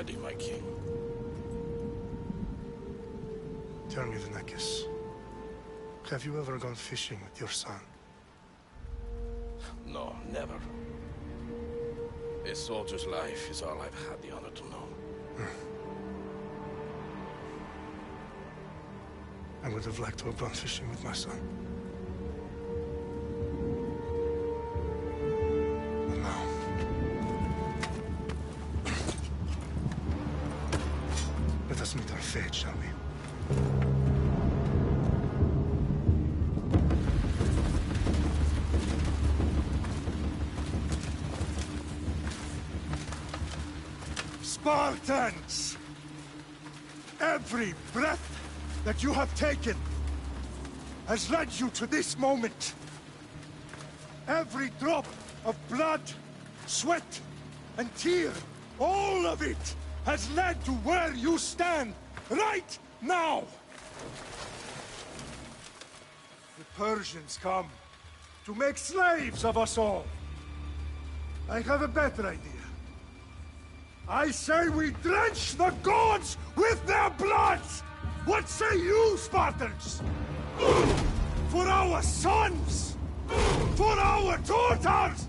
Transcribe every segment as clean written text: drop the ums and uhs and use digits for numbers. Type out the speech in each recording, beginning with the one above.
ready, my king. Tell me, the Nekis. Have you ever gone fishing with your son? No, never. A soldier's life is all I've had the honor to know. I would have liked to have gone fishing with my son. But now... let us meet our fate, shall we? Spartans! Every breath that you have taken has led you to this moment. Every drop of blood, sweat, and tear, all of it has led to where you stand right now. The Persians come to make slaves of us all. I have a better idea. I say we drench the gods with their blood! What say you, Spartans? For our sons! For our daughters!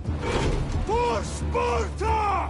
For Sparta!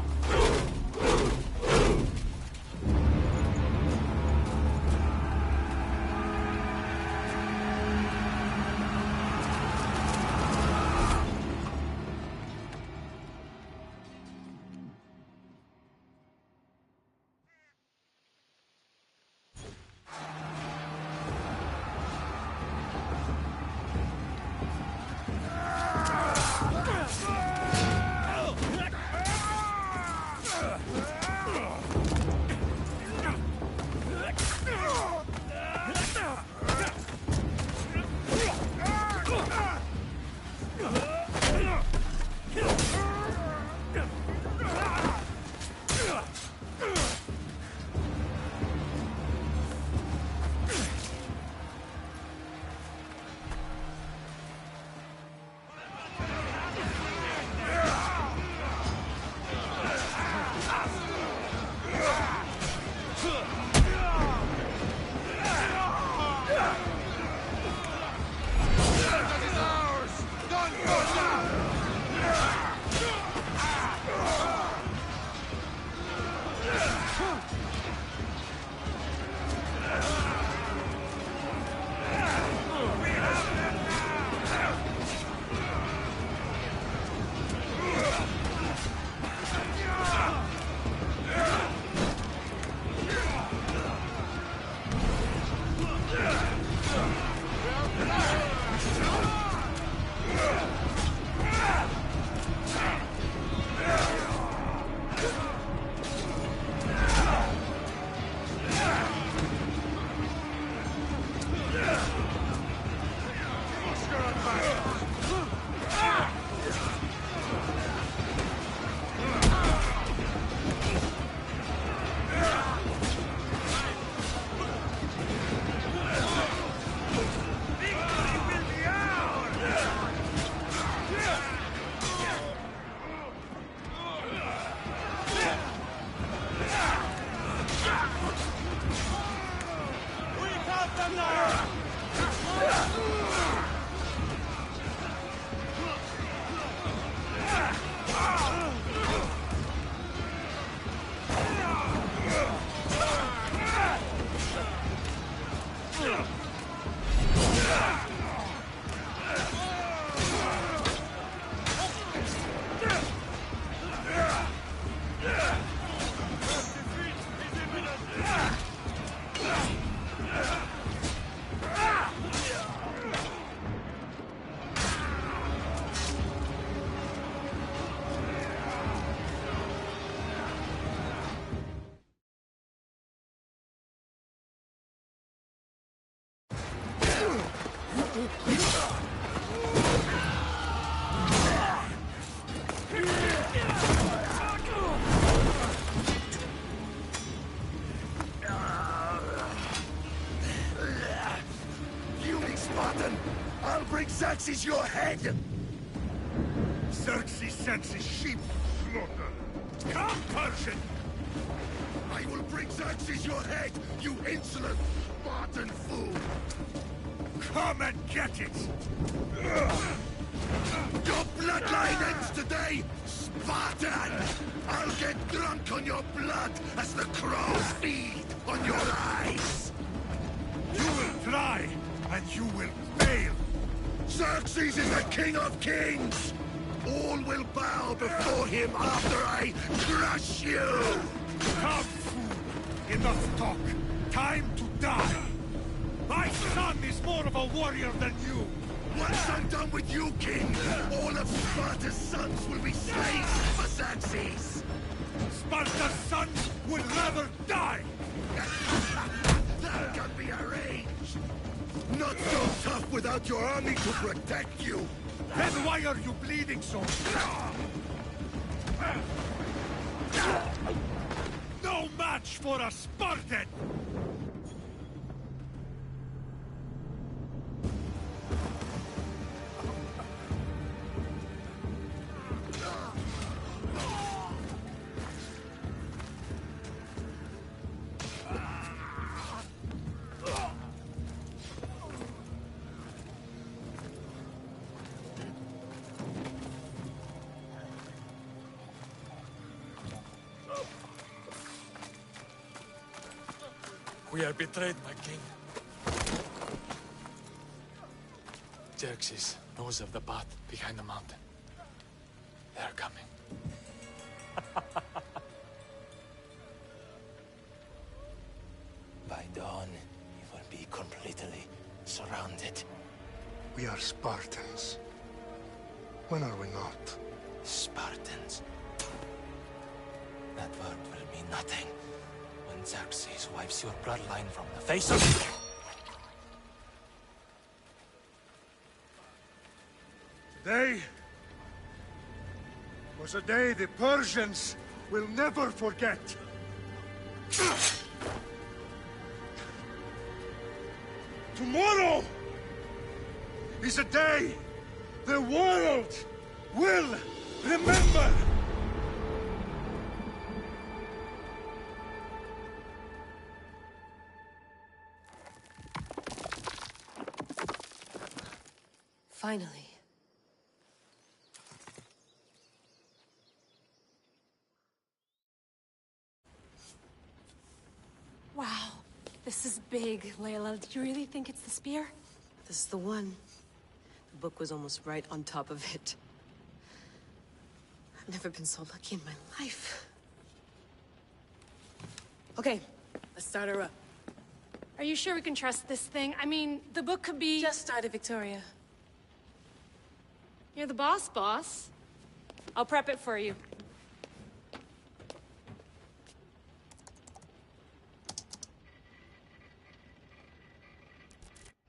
Xerxes your head! Xerxes sends his sheep slaughter. Come, Persian! I I will bring Xerxes your head, you insolent Spartan fool! Come and get it! Your bloodline ends today, Spartan! I'll get drunk on your blood as the crows feed on your eyes! You will try, and you will fail! Xerxes is the king of kings! All will bow before him after I crush you! Come, fool! Enough talk! Time to die! My son is more of a warrior than you! Once I'm done with you, king, all of Sparta's sons will be slaves for Xerxes! Sparta's sons would rather die! That can be arranged! Not so tough without your army to protect you! Then why are you bleeding so? No match for a Spartan! We are betrayed, my king. Xerxes knows of the path behind the mountain. They are coming. By dawn, you will be completely surrounded. We are Spartans. When are we not? Spartans. That word will mean nothing when Xerxes wipes your bloodline from the face of... Today was a day the Persians will never forget. Tomorrow is a day the world will remember. Finally. Wow, this is big, Layla. Do you really think it's the spear? This is the one. The book was almost right on top of it. I've never been so lucky in my life. Okay, let's start her up. Are you sure we can trust this thing? I mean, the book could be... Just started, Victoria. You're the boss. I'll prep it for you.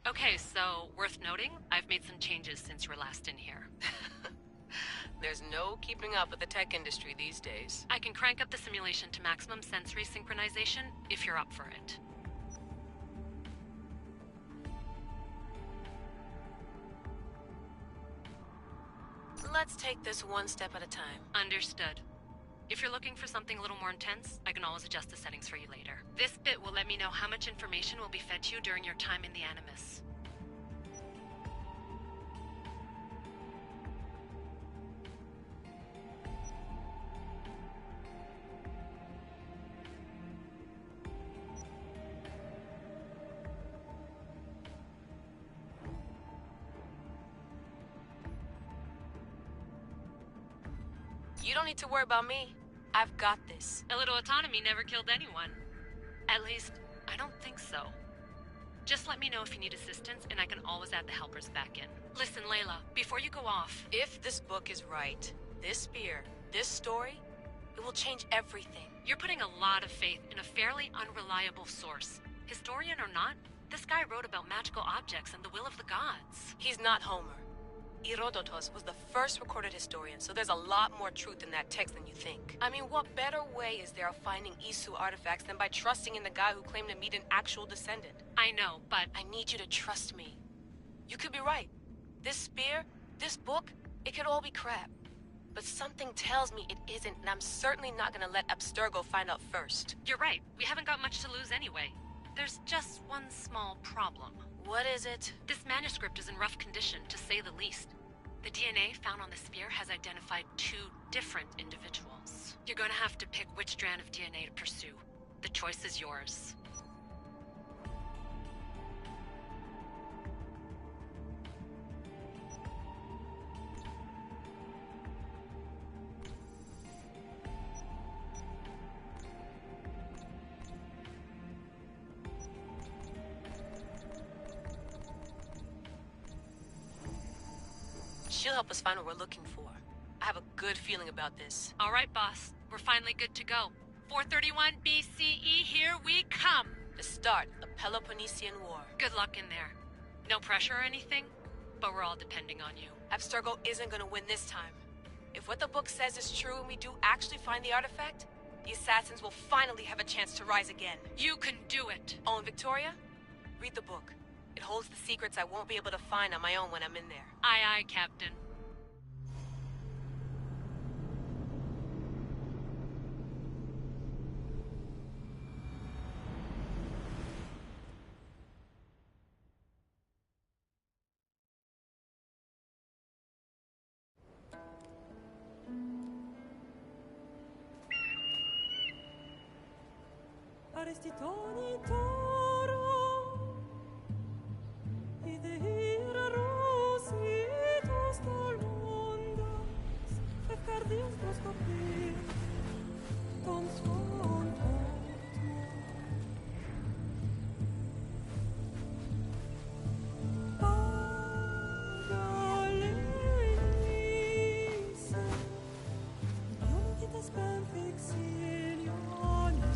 Okay, so, worth noting, I've made some changes since you were last in here. There's no keeping up with the tech industry these days. I can crank up the simulation to maximum sensory synchronization, if you're up for it. Let's take this one step at a time. Understood. If you're looking for something a little more intense, I can always adjust the settings for you later. This bit will let me know how much information will be fed to you during your time in the Animus. You don't need to worry about me. I've got this. A little autonomy never killed anyone. At least, I don't think so. Just let me know if you need assistance, and I can always add the helpers back in. Listen, Layla, before you go off... If this book is right, this spear, this story, it will change everything. You're putting a lot of faith in a fairly unreliable source. Historian or not, this guy wrote about magical objects and the will of the gods. He's not Homer. Herodotus was the first recorded historian, so there's a lot more truth in that text than you think. I mean, what better way is there of finding Isu artifacts than by trusting in the guy who claimed to meet an actual descendant? I know, but... I need you to trust me. You could be right. This spear, this book, it could all be crap. But something tells me it isn't, and I'm certainly not gonna let Abstergo find out first. You're right. We haven't got much to lose anyway. There's just one small problem. What is it? This manuscript is in rough condition, to say the least. The DNA found on the sphere has identified 2 different individuals. You're gonna have to pick which strand of DNA to pursue. The choice is yours. She'll help us find what we're looking for. I have a good feeling about this. All right, boss. We're finally good to go. 431 BCE, here we come! The start of Peloponnesian War. Good luck in there. No pressure or anything, but we're all depending on you. Abstergo isn't gonna win this time. If what the book says is true and we do actually find the artifact, the assassins will finally have a chance to rise again. You can do it! Oh, and Victoria? Read the book. It holds the secrets I won't be able to find on my own when I'm in there. Aye, aye, Captain. Arrestitoni toro, idehira rositus tolmondas, fefcardius proscopir, tom svon Pagalenise, ionitas benfixilionis,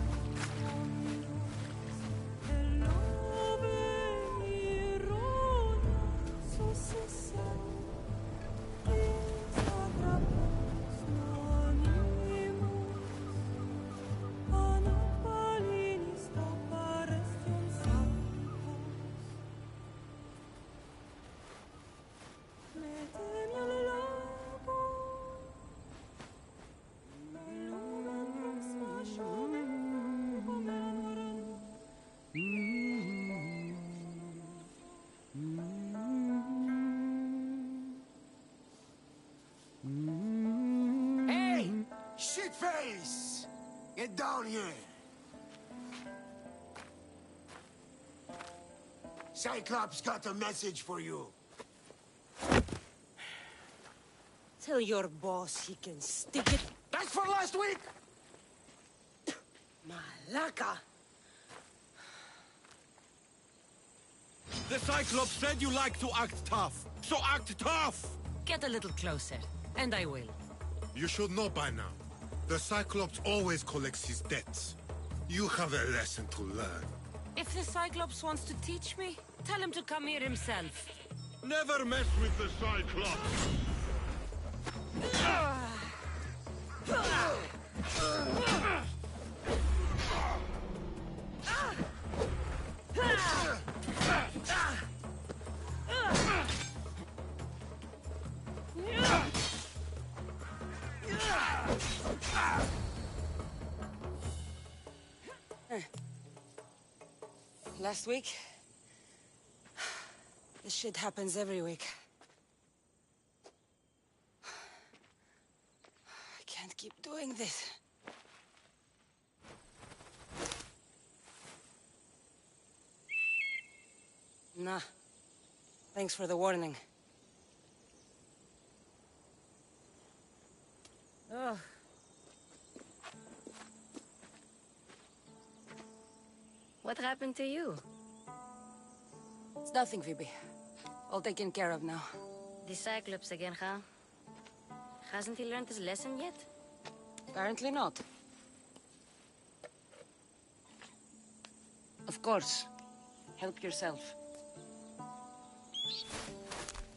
Hey! Shitface! Get down here! Cyclops got a message for you. Tell your boss he can stick it. That's for last week! Malaka! The Cyclops said you like to act tough, so act tough! Get a little closer, and I will. You should know by now. The Cyclops always collects his debts. You have a lesson to learn. If the Cyclops wants to teach me, tell him to come here himself. Never mess with the Cyclops! Last week? This shit happens every week. I can't keep doing this. Nah. Thanks for the warning. Ugh. What happened to you? It's nothing, Phoebe. All taken care of now. The Cyclops again, huh? Hasn't he learned his lesson yet? Apparently not. Of course. Help yourself.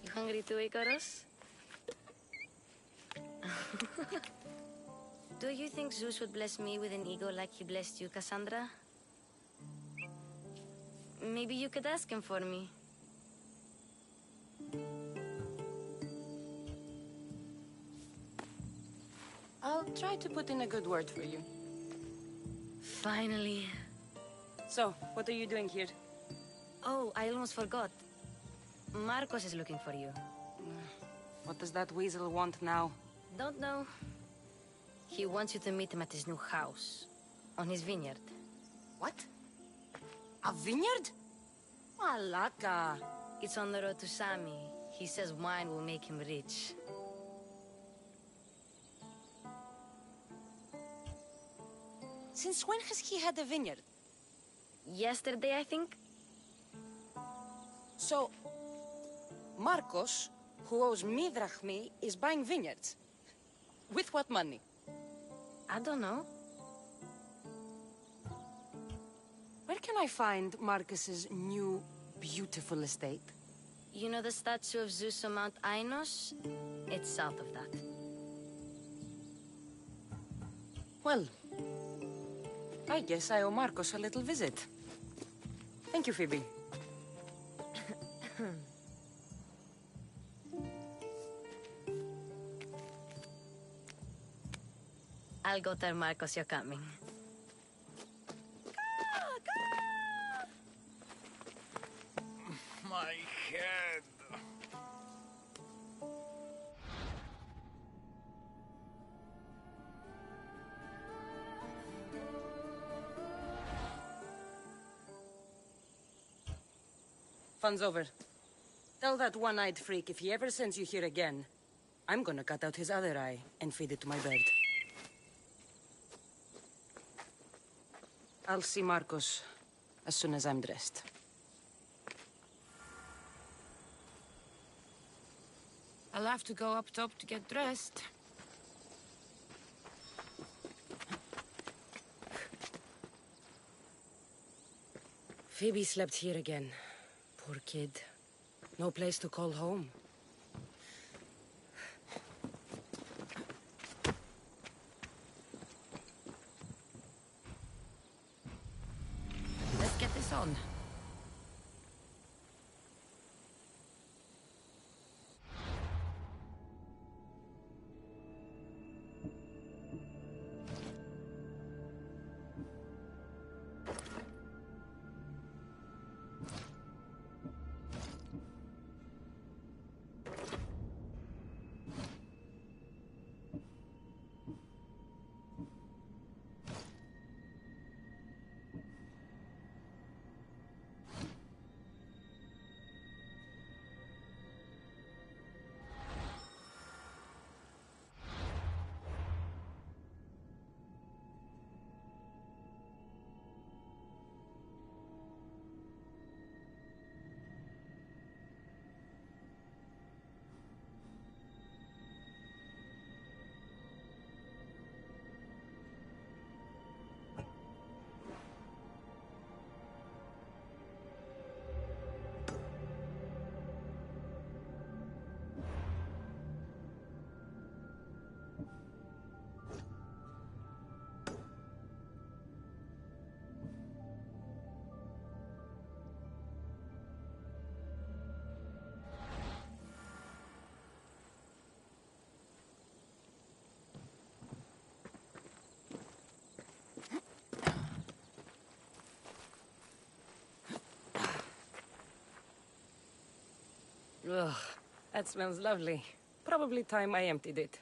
You hungry too, Icarus? Do you think Zeus would bless me with an ego like he blessed you, Cassandra? Maybe you could ask him for me. I'll try to put in a good word for you. Finally. So, what are you doing here? Oh, I almost forgot. Marcos is looking for you. What does that weasel want now? Don't know. He wants you to meet him at his new house. On his vineyard. What? A vineyard? Malaka. It's on the road to Sami. He says wine will make him rich. Since when has he had a vineyard? Yesterday, I think? So, Marcos, who owes me drachmi, is buying vineyards. With what money? I don't know. Where can I find Marcus's new, beautiful estate? You know the statue of Zeus on Mount Ainos? It's south of that. Well, I guess I owe Marcos a little visit. Thank you, Phoebe. I'll go tell Marcos you're coming. My head. Fun's over. Tell that one-eyed freak if he ever sends you here again, I'm gonna cut out his other eye and feed it to my bird. I'll see Marcos as soon as I'm dressed. I'll have to go up top to get dressed. Phoebe slept here again. Poor kid. No place to call home. Let's get this on. Ugh, that smells lovely. Probably time I emptied it.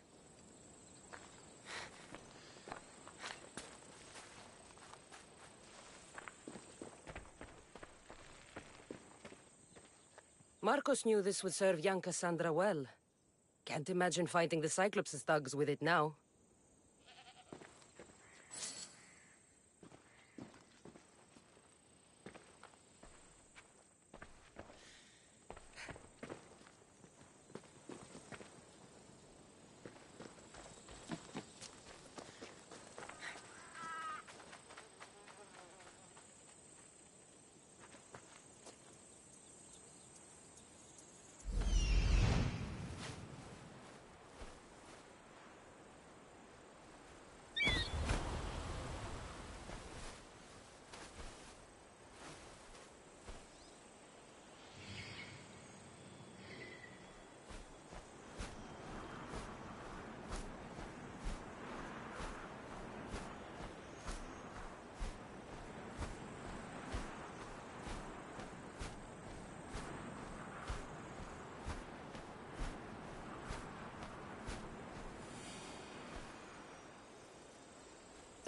Marcos knew this would serve young Cassandra well. Can't imagine fighting the Cyclops' thugs with it now.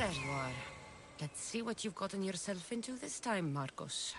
There you are. Let's see what you've gotten yourself into this time, Marcos.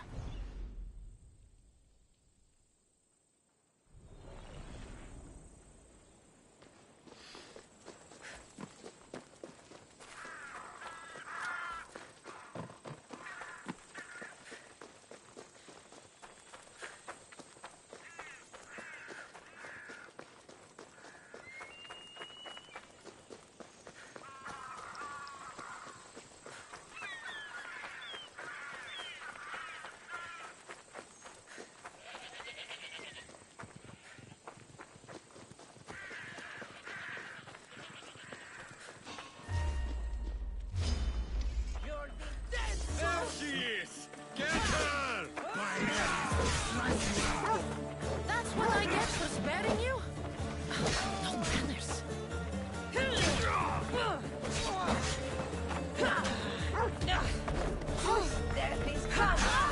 There she is! Get her! That's what I get for sparing you? No manners. Death is coming!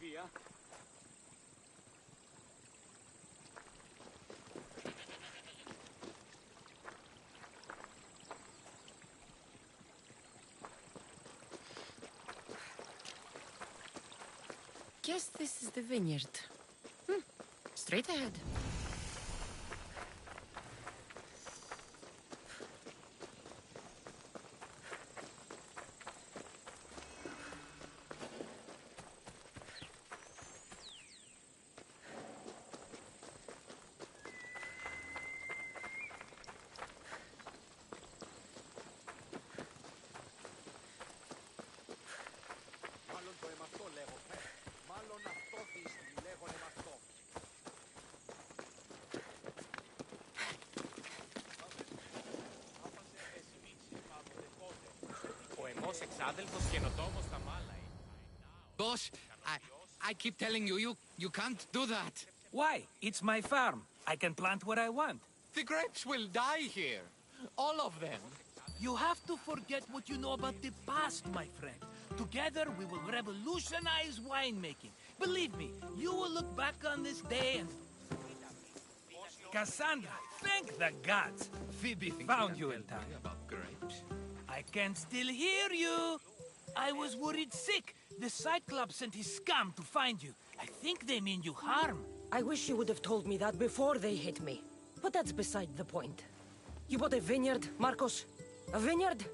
via. Guess this is the vineyard. Straight ahead. Boss, I keep telling you, you can't do that. Why? It's my farm. I can plant what I want. The grapes will die here. All of them. You have to forget what you know about the past, my friend. Together, we will revolutionize winemaking. Believe me, you will look back on this day and... Cassandra, thank the gods. Phoebe found you in time. About grapes. I can still hear you. I was worried sick. The Cyclops sent his scum to find you. I think they mean you harm. I wish you would have told me that before they hit me. But that's beside the point. You bought a vineyard, Marcos? A vineyard?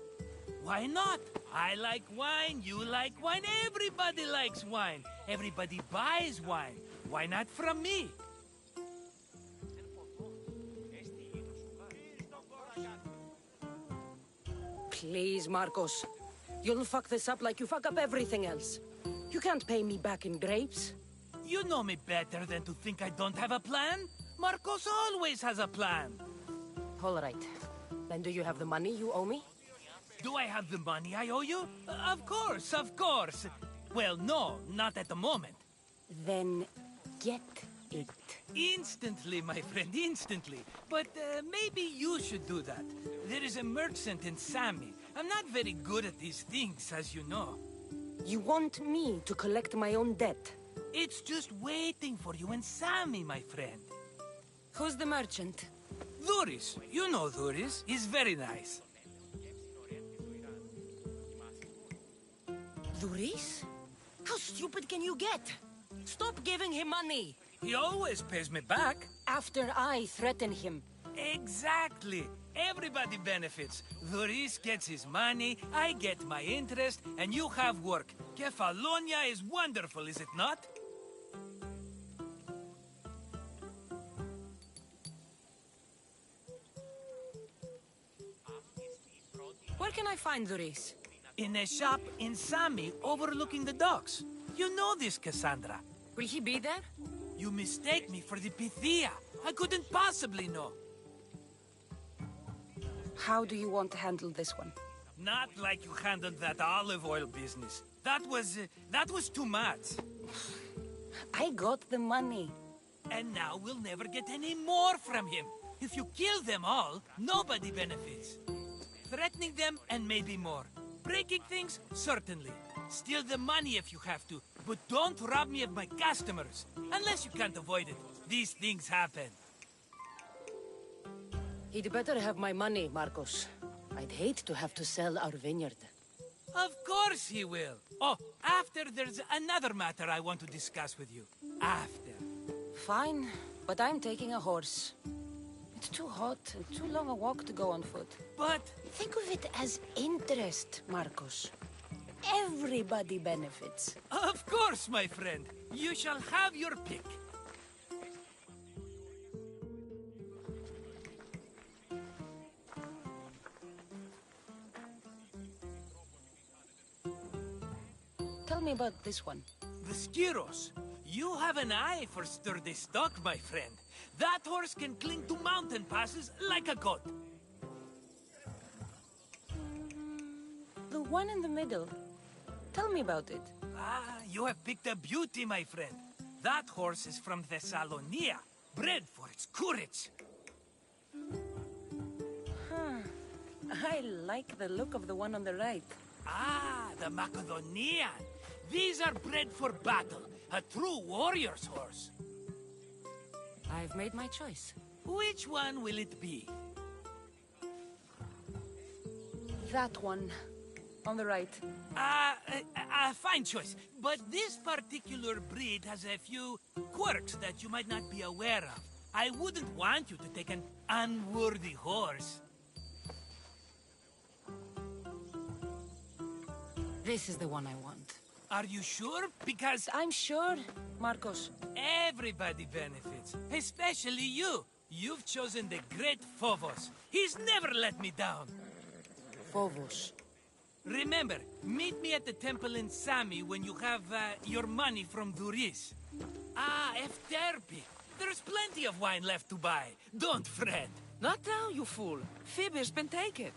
Why not? I like wine, you like wine, everybody likes wine. Everybody buys wine. Why not from me? Please, Marcos. You'll fuck this up like you fuck up everything else. You can't pay me back in grapes. You know me better than to think I don't have a plan. Marcos always has a plan. All right. Then do you have the money you owe me? Do I have the money I owe you? Of course, of course. Well, no, not at the moment. Then get it. Instantly, my friend, instantly. But maybe you should do that. There is a merchant in Sami. I'm not very good at these things, as you know. You want me to collect my own debt? It's just waiting for you in Sami, my friend. Who's the merchant? Duris. You know Duris. He's very nice. Duris? How stupid can you get? Stop giving him money! He always pays me back. After I threaten him. Exactly. Everybody benefits. Duris gets his money, I get my interest, and you have work. Kefalonia is wonderful, is it not? Where can I find Duris? In a shop in Sami, overlooking the docks. You know this, Cassandra. Will he be there? You mistake me for the Pythia. I couldn't possibly know. How do you want to handle this one? Not like you handled that olive oil business. That was too much. I got the money. And now we'll never get any more from him. If you kill them all, nobody benefits. Threatening them, and maybe more. Breaking things, certainly. Steal the money if you have to, but don't rob me of my customers. Unless you can't avoid it. These things happen. He'd better have my money, Marcos. I'd hate to have to sell our vineyard. Of course he will. Oh, after there's another matter I want to discuss with you. After. Fine, but I'm taking a horse. It's too hot and too long a walk to go on foot. But... think of it as interest, Marcos. Everybody benefits. Of course, my friend. You shall have your pick. Tell me about this one. The Skiros. You have an eye for sturdy stock, my friend. That horse can cling to mountain passes like a goat. The one in the middle. Tell me about it. Ah, you have picked a beauty, my friend. That horse is from Thessalonia, bred for its courage. Huh. I like the look of the one on the right. Ah, the Macedonian. These are bred for battle, a true warrior's horse. I've made my choice. Which one will it be? That one. On the right. Fine choice. But this particular breed has a few quirks that you might not be aware of. I wouldn't want you to take an unworthy horse. This is the one I want. Are you sure? Because... I'm sure, Marcos. Everybody benefits. Especially you. You've chosen the great Phobos. He's never let me down. Phobos. Remember, meet me at the temple in Sami when you have your money from Duris. Ah, Efterpi. There's plenty of wine left to buy. Don't fret. Not now, you fool. Phoebe's been taken.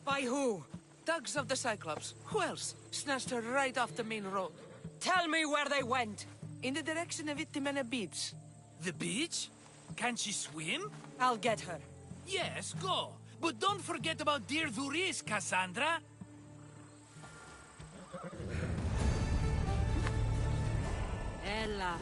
By who? Thugs of the Cyclops. Who else? Snatched her right off the main road. Tell me where they went. In the direction of Itimena Beach. The beach? Can she swim? I'll get her. Yes, go. But don't forget about dear Duris, Cassandra. Ella.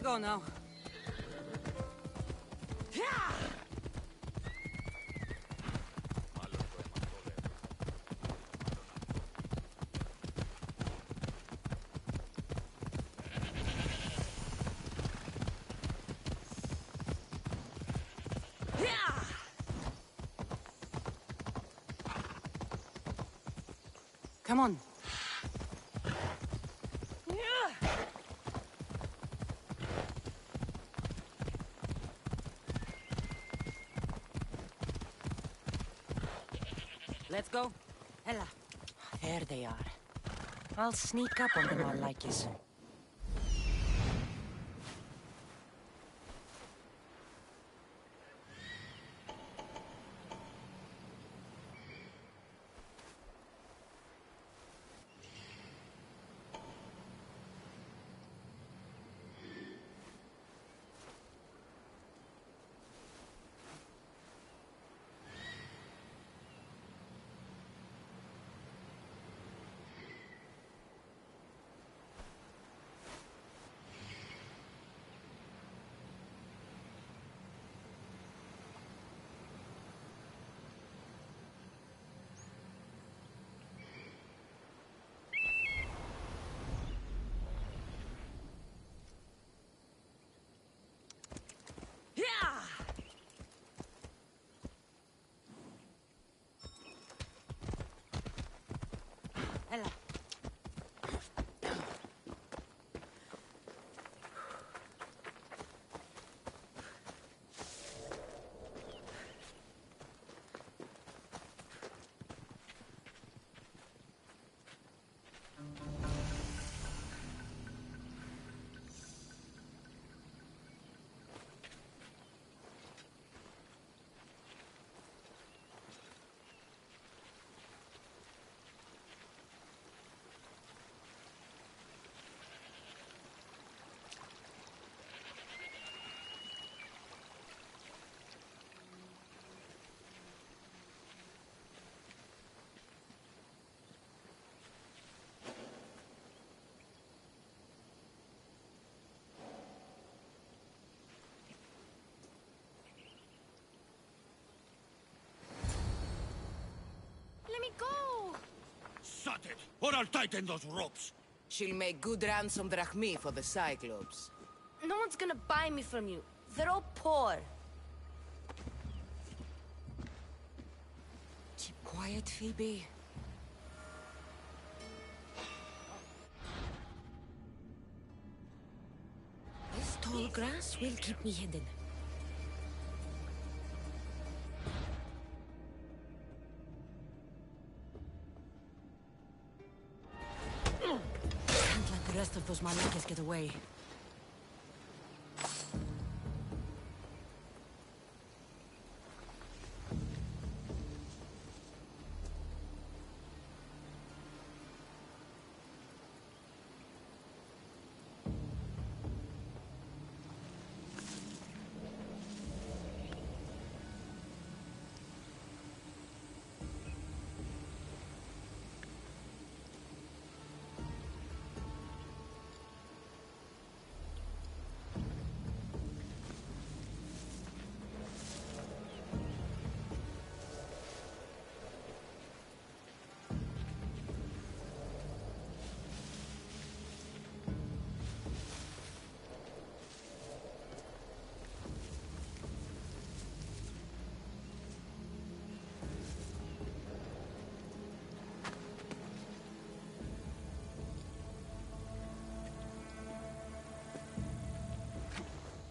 go now. Come on. Let's go. Ella. There they are. I'll sneak up on them all like this. Ella. Let me go! Shut it, or I'll tighten those ropes. She'll make good ransom drachmi for the Cyclops. No one's gonna buy me from you. They're all poor. Keep quiet, Phoebe. This tall grass will keep me hidden. Can't let the rest of those Malakas get away.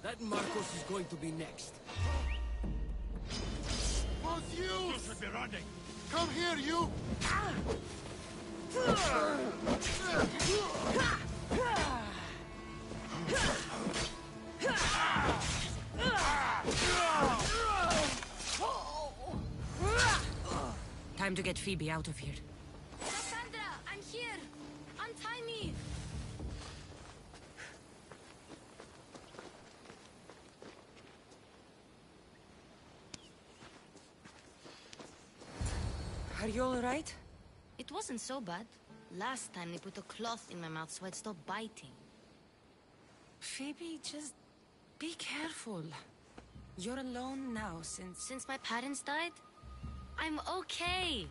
That Marcos is going to be next. Both you! You should be running. Come here, you! Time to get Phoebe out of here. Cassandra, I'm here! Untie me! Are you all right? It wasn't so bad. Last time they put a cloth in my mouth so I'd stop biting. Phoebe, just be careful. You're alone now since... Since my parents died? I'm okay.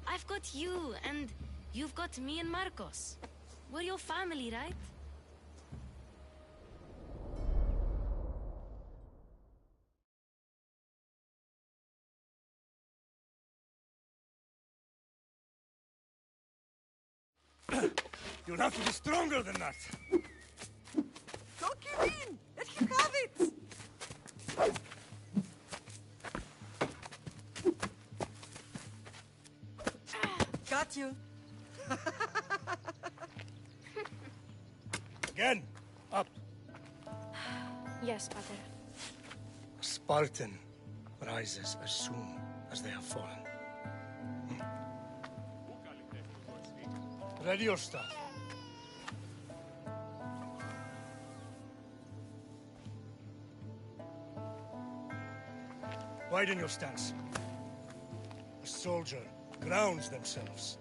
I've got you, and you've got me and Marcos. We're your family, right? You'll have to be stronger than that. Don't give in! Let him have it! Got you. Again, up. Yes, Pater. A Spartan rises as soon as they have fallen. Ready your staff. Widen your stance. A soldier grounds themselves.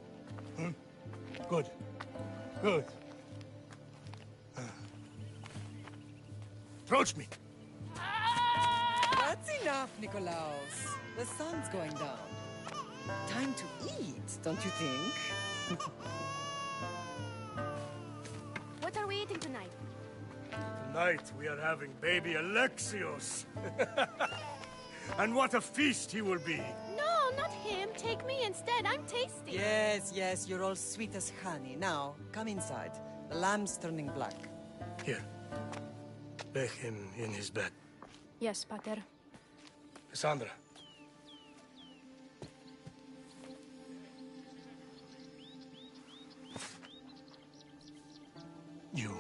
Good. Good. Approach me. That's enough, Nikolaos. The sun's going down. Time to eat, don't you think? What are we eating tonight? Tonight we are having baby Alexios. And what a feast he will be. No, not him. Take me instead. I'm tasty. Yes, you're all sweet as honey. Now, come inside. The lamb's turning black. Here. Lay him in his bed. Yes, Pater. Cassandra. You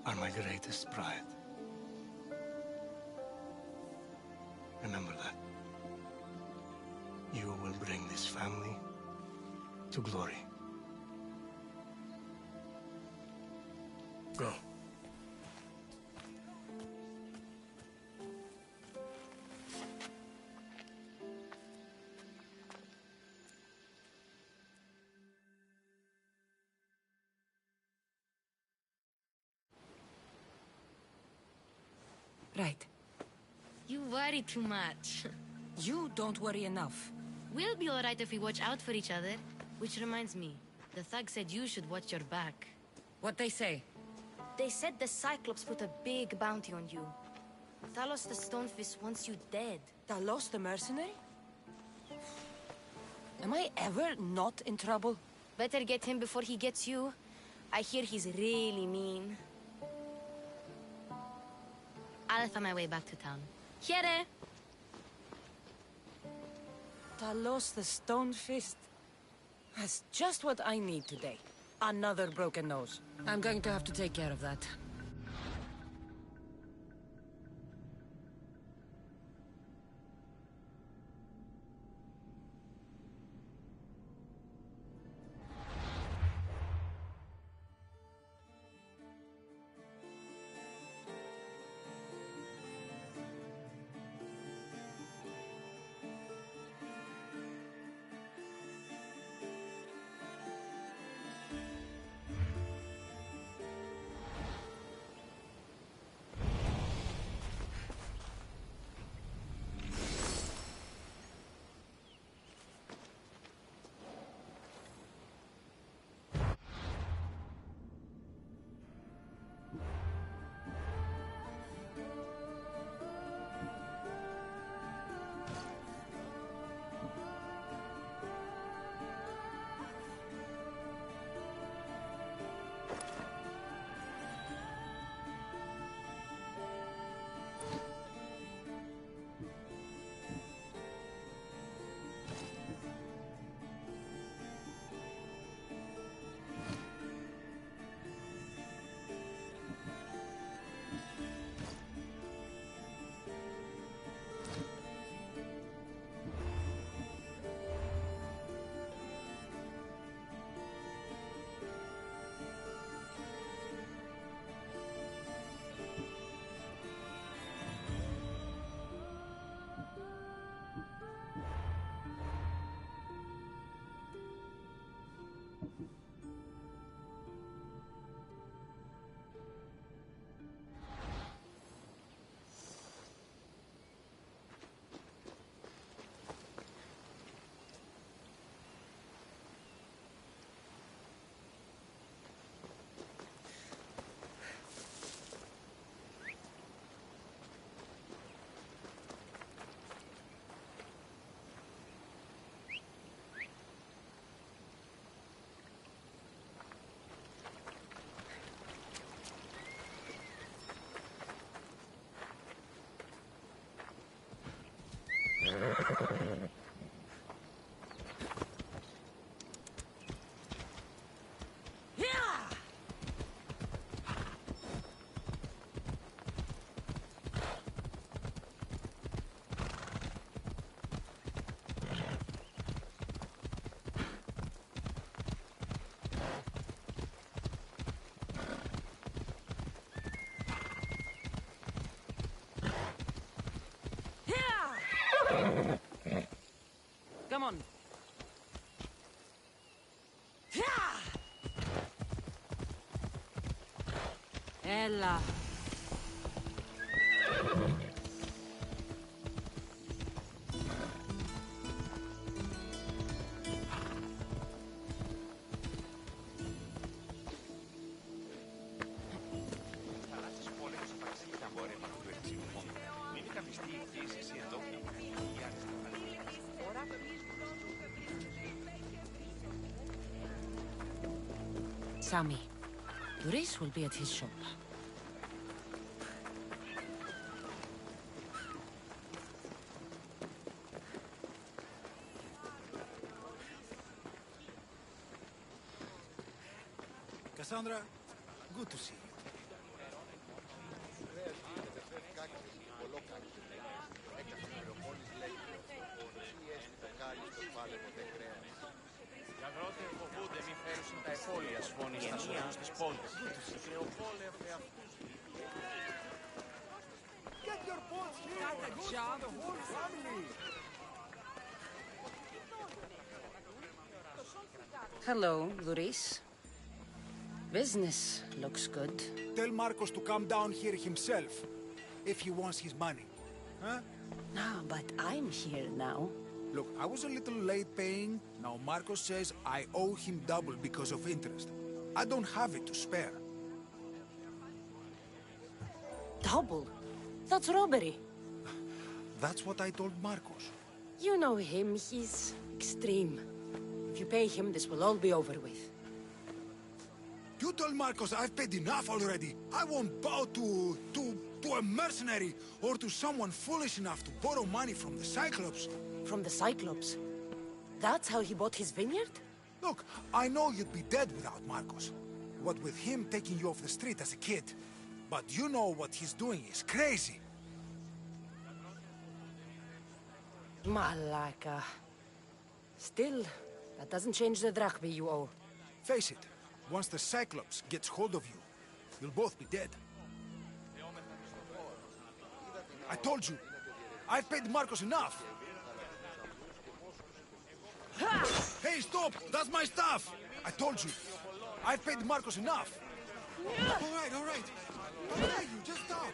are my greatest pride. Remember that. You will bring this family to glory. Go. Right. You worry too much. You don't worry enough. We'll be alright if we watch out for each other. Which reminds me, the thug said you should watch your back. What'd they say? They said the Cyclops put a big bounty on you. Talos the Stonefist wants you dead. Talos the mercenary? Am I ever not in trouble? Better get him before he gets you. I hear he's really mean. I'll find my way back to town. Here! Talos the Stonefist. That's just what I need today. Another broken nose. I'm going to have to take care of that. Come on. Ella. Sammy, Luis will be at his shop. Cassandra, good to see you. Οι αγρότες φοβούνται μην φέρουν τα εφόλια σφώνη στα σώμα στις πόλεις. Οι νεοπόλεμοι αυτούς. Get your boats here! Got a job for the whole family! Hello, Luis. Business looks good. Tell Marcos to come down here himself, if he wants his money. Huh? No, but I'm here now. Look, I was a little late paying. Now Marcos says I owe him double because of interest. I don't have it to spare. Double? That's robbery. That's what I told Marcos. You know him, he's extreme. If you pay him, this will all be over with. You told Marcos I've paid enough already. I won't bow to a mercenary or to someone foolish enough to borrow money from the Cyclops. From the Cyclops? That's how he bought his vineyard? Look, I know you'd be dead without Marcos. What with him taking you off the street as a kid. But you know what he's doing is crazy. Malaka. Still, that doesn't change the drachma you owe. Face it, once the Cyclops gets hold of you, you'll both be dead. I told you, I've paid Marcos enough. Hey, stop! That's my stuff! I told you, I've paid Marcos enough. All right, all right. How dare you? Just stop.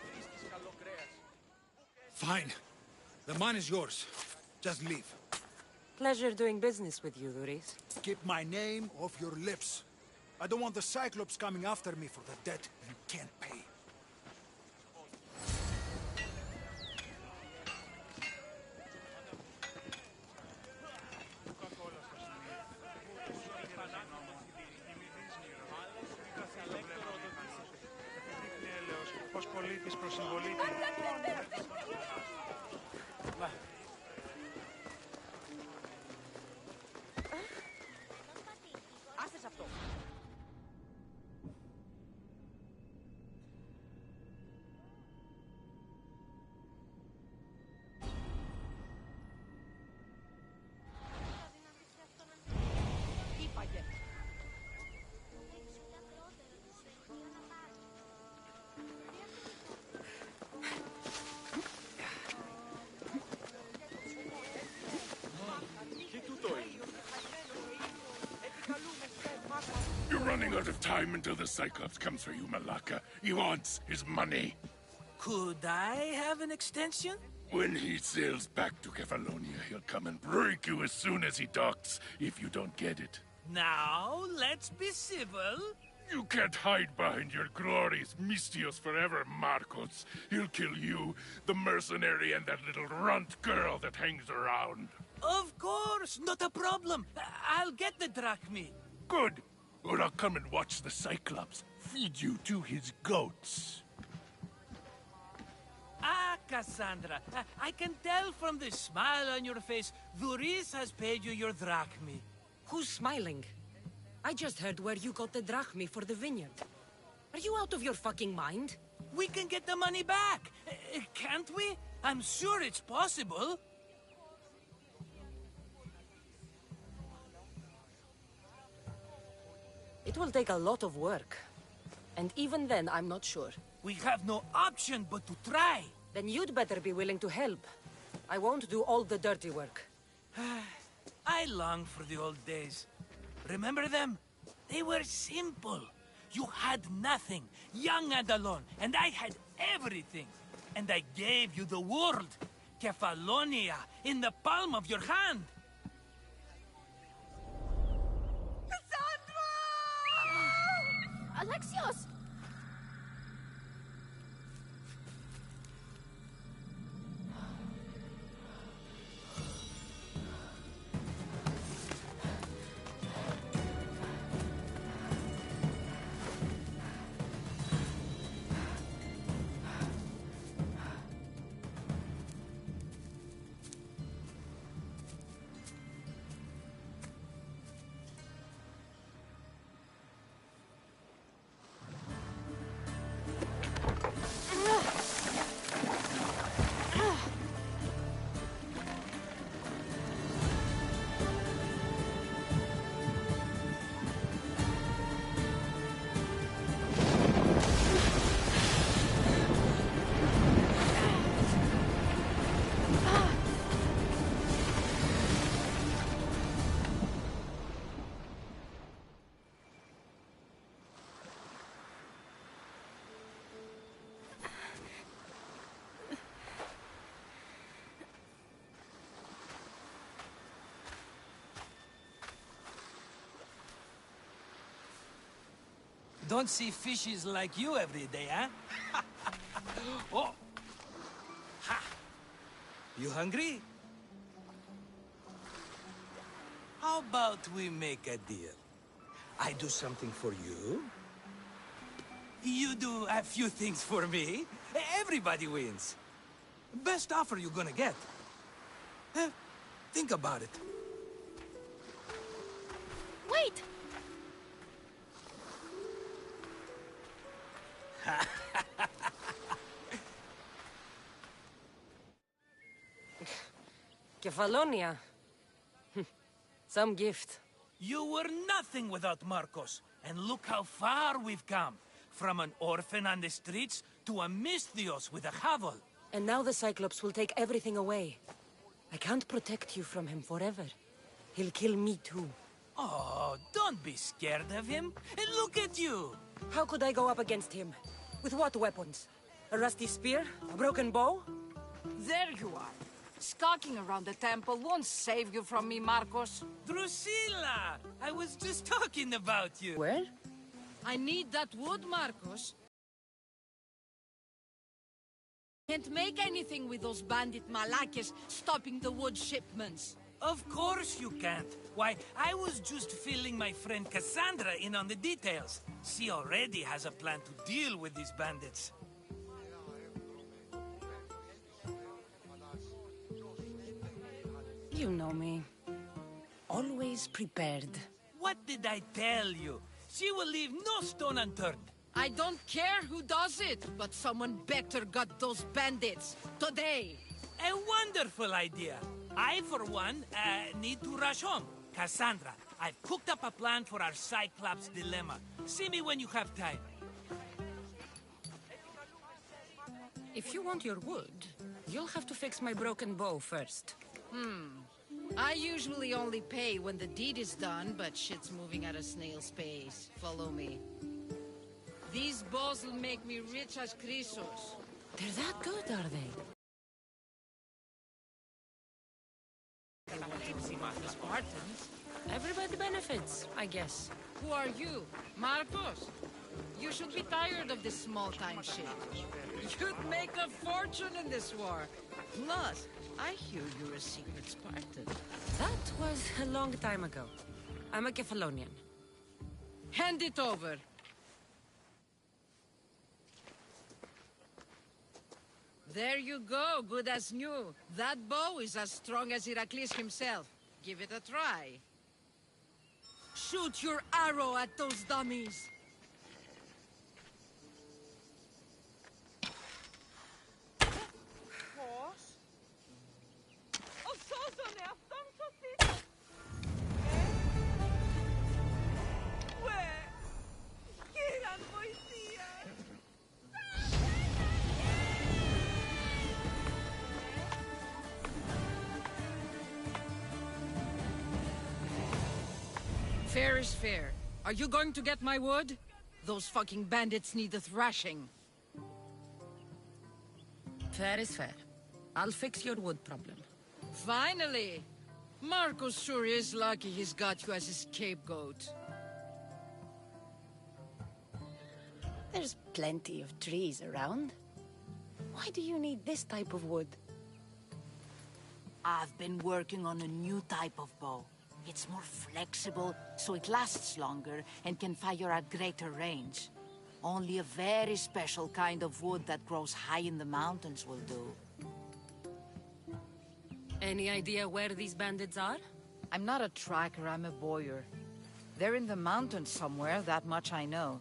Fine. The man is yours. Just leave. Pleasure doing business with you, Luis. Keep my name off your lips. I don't want the Cyclops coming after me for the debt you can't pay. Ως πολίτης προς συμπολίτη. Άσες αυτό. Τι παγε. You're running out of time until the Cyclops comes for you, Malaka. He wants his money. Could I have an extension? When he sails back to Kefalonia, he'll come and break you as soon as he docks, if you don't get it. Now, let's be civil. You can't hide behind your glorious Mistios forever, Marcos. He'll kill you, the mercenary, and that little runt girl that hangs around. Of course, not a problem. I'll get the drachmi. Good. Or I'll come and watch the Cyclops feed you to his goats. Cassandra. I can tell from the smile on your face, Duris has paid you your drachmi. Who's smiling? I just heard where you got the drachmi for the vineyard. Are you out of your fucking mind? We can get the money back, can't we? I'm sure it's possible. It will take a lot of work. And even then, I'm not sure. We have no option but to try. Then you'd better be willing to help. I won't do all the dirty work. I long for the old days. Remember them? They were simple. You had nothing, young and alone, and I had everything. And I gave you the world, Kefalonia, in the palm of your hand. Alexios! Don't see fishes like you every day, huh? Oh! Ha! You hungry? How about we make a deal? I do something for you. You do a few things for me. Everybody wins. Best offer you're gonna get. Think about it. Wait! Kefalonia. Some gift. You were nothing without Marcos, and look how far we've come. From an orphan on the streets to a Misthios with a hovel. And now the Cyclops will take everything away. I can't protect you from him forever. He'll kill me too. Oh, don't be scared of him. And look at you. How could I go up against him? With what weapons? A rusty spear? A broken bow? There you are. Skulking around the temple won't save you from me, Marcos. Drusilla! I was just talking about you. Where? I need that wood, Marcos. Can't make anything with those bandit malakes stopping the wood shipments. Of course you can't. Why, I was just filling my friend Cassandra in on the details. She already has a plan to deal with these bandits. You know me. Always prepared. What did I tell you? She will leave no stone unturned. I don't care who does it, but someone better got those bandits. Today. A wonderful idea. I, for one, need to rush home. Cassandra, I've cooked up a plan for our Cyclops dilemma. See me when you have time. If you want your wood, you'll have to fix my broken bow first. I usually only pay when the deed is done, but shit's moving at a snail's pace. Follow me. These bows will make me rich as Chrysos. They're that good, are they? Spartans? Everybody benefits, I guess. Who are you? Marcos? You should be tired of this small-time shit. You'd make a fortune in this war. Plus, I hear you're a secret Spartan. That was a long time ago. I'm a Kefalonian. Hand it over. There you go, good as new. That bow is as strong as Heracles himself. Give it a try. Shoot your arrow at those dummies! Fair is fair. Are you going to get my wood? Those fucking bandits need a thrashing. Fair is fair. I'll fix your wood problem. Finally! Marcos sure is lucky he's got you as his scapegoat. There's plenty of trees around. Why do you need this type of wood? I've been working on a new type of bow. It's more flexible, so it lasts longer and can fire at greater range. Only a very special kind of wood that grows high in the mountains will do. Any idea where these bandits are? I'm not a tracker, I'm a bowyer. They're in the mountains somewhere, that much I know.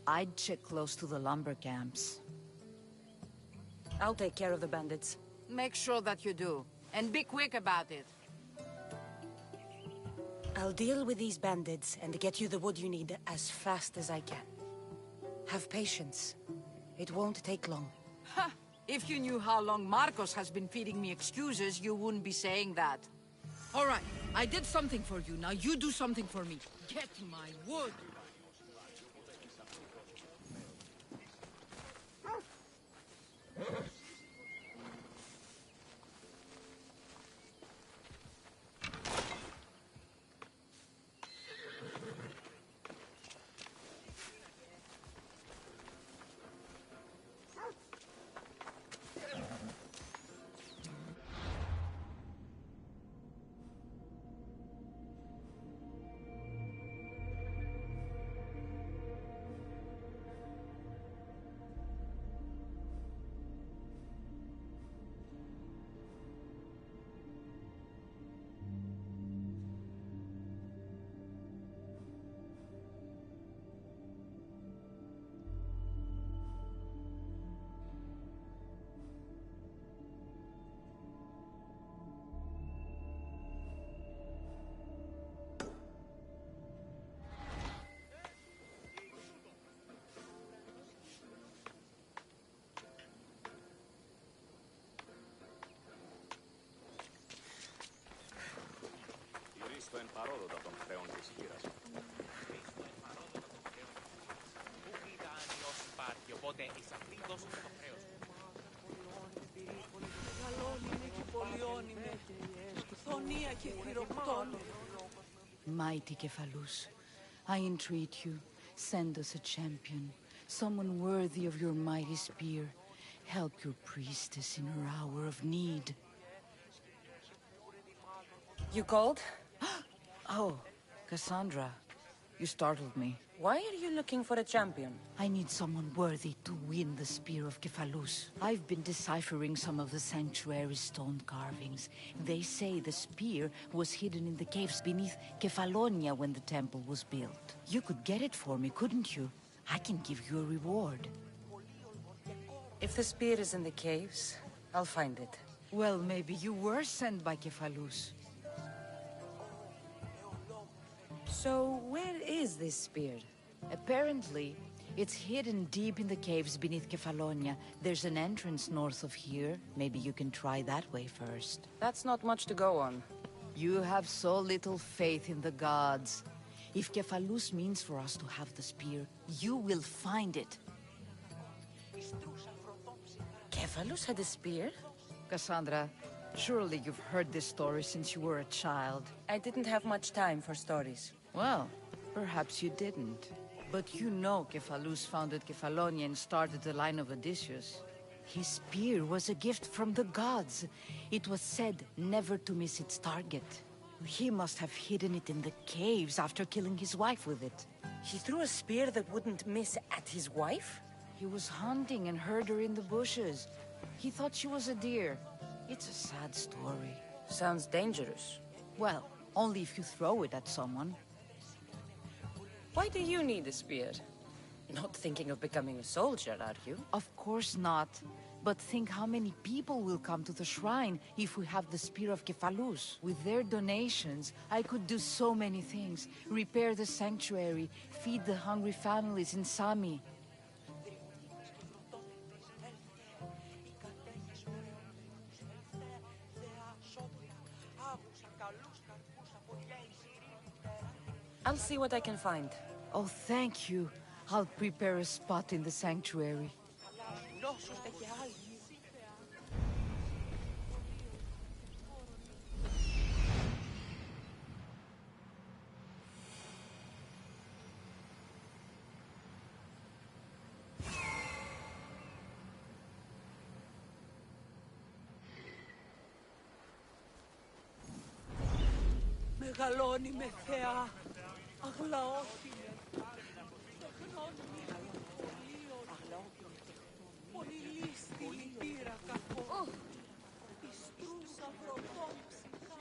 I'd check close to the lumber camps. I'll take care of the bandits. Make sure that you do. And be quick about it. I'll deal with these bandits and get you the wood you need as fast as I can. Have patience. It won't take long. Ha! If you knew how long Marcos has been feeding me excuses, you wouldn't be saying that. All right, I did something for you. Now you do something for me. Get my wood. Εν παρόδοτα των χρεών της χείρας. Πού ήταν ως υπάρχει, οπότε εις αυτήν δώσουν το χρέος. Γαλώνει και πολιώνει με. Θονία και χειροπτώνει. Mighty Kephalus, I entreat you, send us a champion, someone worthy of your mighty spear. Help your priestess in her hour of need. You called? Oh, Cassandra, you startled me. Why are you looking for a champion? I need someone worthy to win the spear of Kephalus. I've been deciphering some of the sanctuary's stone carvings. They say the spear was hidden in the caves beneath Kefalonia when the temple was built. You could get it for me, couldn't you? I can give you a reward. If the spear is in the caves, I'll find it. Well, maybe you were sent by Kephalus. So, where is this spear? Apparently, it's hidden deep in the caves beneath Kefalonia. There's an entrance north of here. Maybe you can try that way first. That's not much to go on. You have so little faith in the gods. If Kephalus means for us to have the spear, you will find it. Kephalus had a spear? Cassandra, surely you've heard this story since you were a child. I didn't have much time for stories. Well, perhaps you didn't. But you know Kephalus founded Kefalonia and started the line of Odysseus. His spear was a gift from the gods. It was said never to miss its target. He must have hidden it in the caves after killing his wife with it. He threw a spear that wouldn't miss at his wife? He was hunting and heard her in the bushes. He thought she was a deer. It's a sad story. Sounds dangerous. Well, only if you throw it at someone. Why do you need a spear? Not thinking of becoming a soldier, are you? Of course not. But think how many people will come to the shrine if we have the Spear of Kephalus. With their donations, I could do so many things. Repair the sanctuary, feed the hungry families in Sami. I'll see what I can find. Oh, thank you. I'll prepare a spot in the sanctuary. Μεγαλώνει με θεά, αγλαόφιλε. Πολύ λίστη λυπήρα κακό. Ιστρούσα βροντών ψυχά.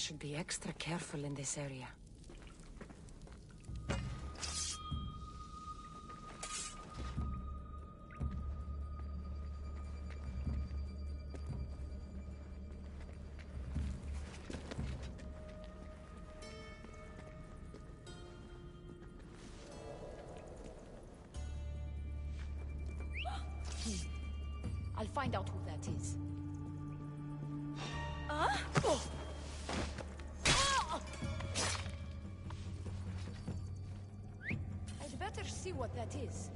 should be extra careful in this area. I'll find out who that is. I'd better see what that is.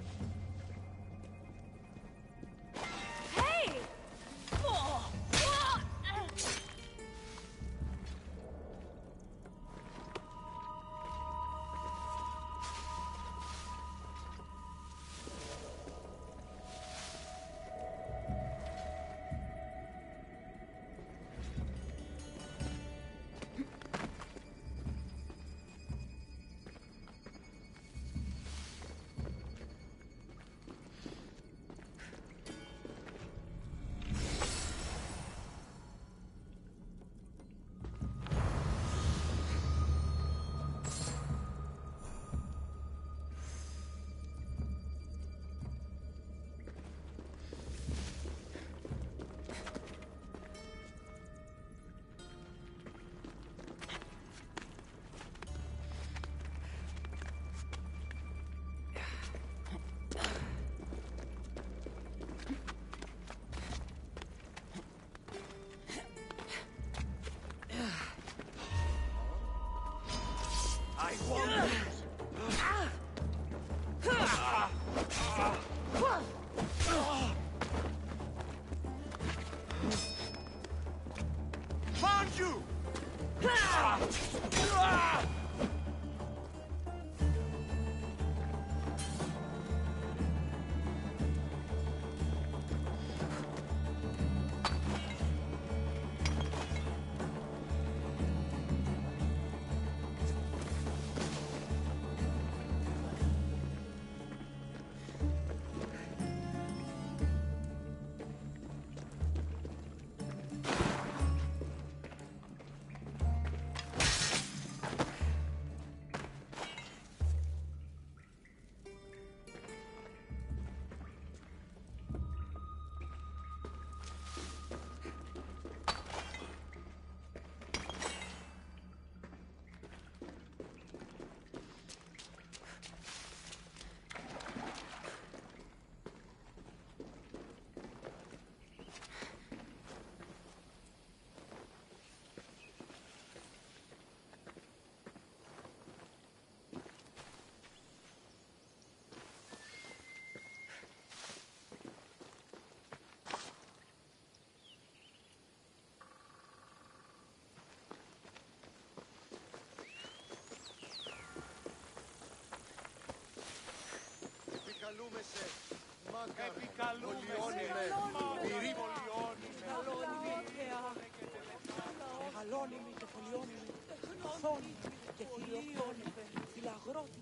Hey! I won't lose. Found you!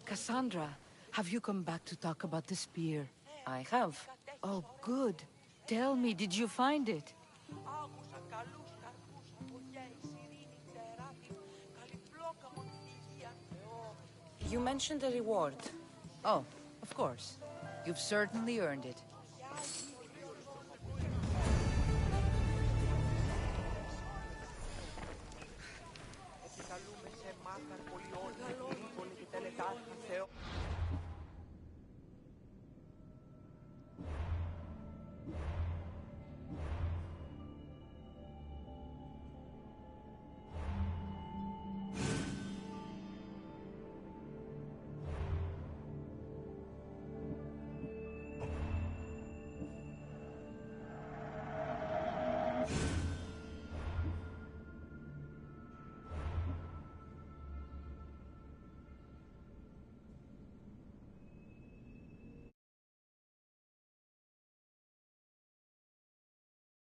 Cassandra, have you come back to talk about the spear? I have. Oh, good. Tell me, did you find it? You mentioned a reward. Oh, of course. You've certainly earned it.